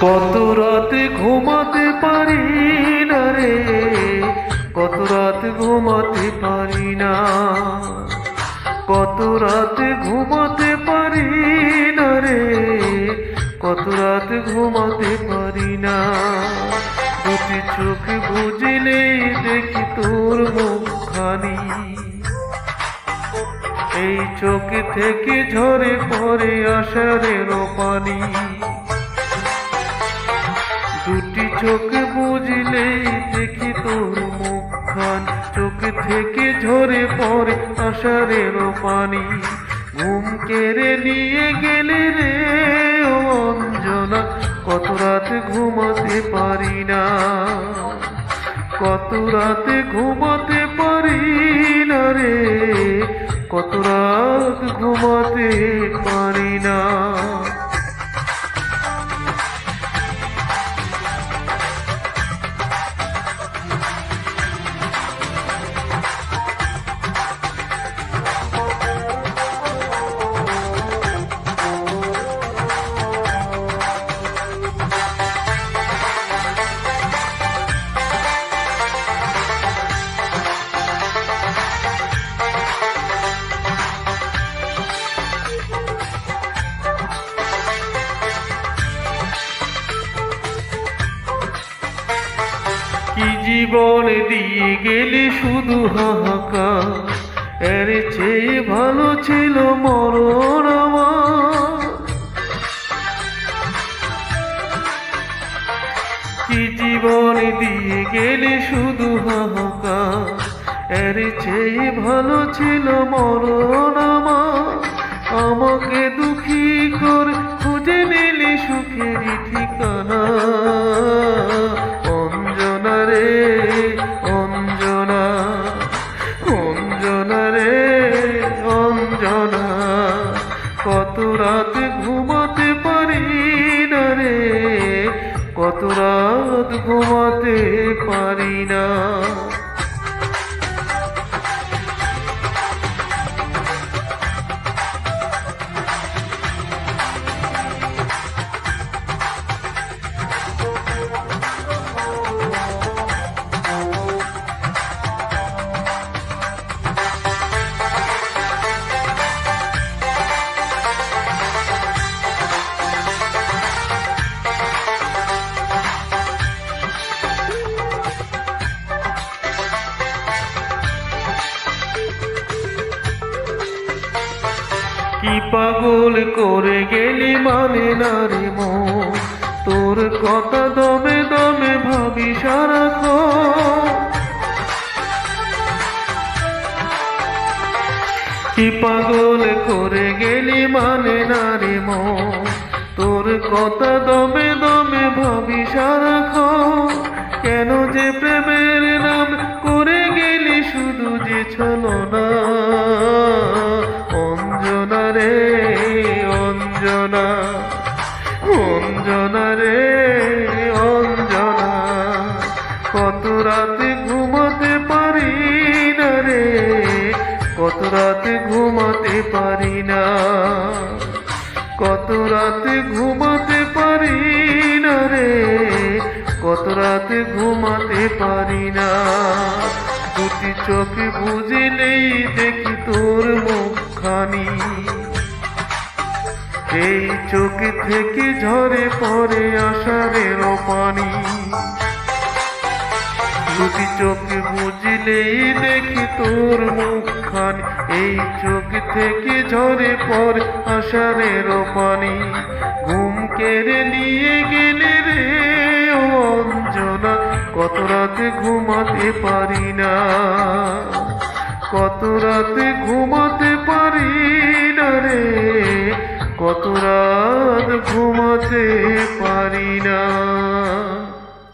কত রাতে ঘুমাতে পারি না রে, কত রাত ঘুমাতে পারি না, কত রাতে ঘুমাতে পারি না রে, কত রাত ঘুমাতে পারি না। দুটি চোখ বুঝলেই দেখি তোর মুখখানি, এই চোখ থেকে ঝরে পড়ে আষাঢ়ের পানি। দুটি চোখ বুঝলেই দেখি তোর মুখখান, চোখ থেকে ঝরে পড়ে আষাঢ়ের পানি। ঘুম কেড়ে নিয়ে গেলে রে ও অঞ্জনা, কত রাত ঘুমাতে পারি না, কত রাত ঘুমাতে পারি না রে, কত রাত ঘুমাতে পারি না। কি জীবন দিয়ে গেলি শুধু হাহাকার, এর চেয়ে ভালো ছিল মরণ আমার। কি জীবন দিয়ে গেলি শুধু হাহাকার, এর চেয়ে ভালো ছিল মরণ আমার। আমাকে দুঃখী করে খুঁজে নিলি সুখেরই ঠিকানা, অঞ্জনা রে অঞ্জনা, অঞ্জনা রে অঞ্জনা। কত রাত ঘুমাতে পারি না রে, কত রাত ঘুমাতে পারি না। কি পাগল করে গেলি মানে না রে মন, তোর কথা দমে দমে ভাবি সারাক্ষণ। কি পাগল করে গেলি মানে না রে মন, তোর কথা দমে দমে ভাবি সারাক্ষণ। কেন যে প্রেমের নাম করে গেলি শুধু যে ছলনা, অঞ্জনা রে অঞ্জনা, অঞ্জনা রে অঞ্জনা। কত রাতে ঘুমাতে পারি না রে, কত রাতে ঘুমাতে পারি না, কত রাতে ঘুমাতে পারি না রে, কত রাতে ঘুমাতে পারি না। দুটি চোখ বুঝলেই দেখি তোর মুখখানি, এই চোখ থেকে ঝরে পড়ে আষাঢ়ের পানি। দুটি চোখ বুঝলেই দেখি তোর মুখখানি, এই চোখ থেকে ঝরে পড়ে আষাঢ়ের পানি। ঘুম কেড়ে নিয়ে গেলে রে ও অঞ্জনা, কত রাতে ঘুমাতে পারি না, কত রাতে ঘুমাতে পারি না রে, কত রাত ঘুমাতে পারি না।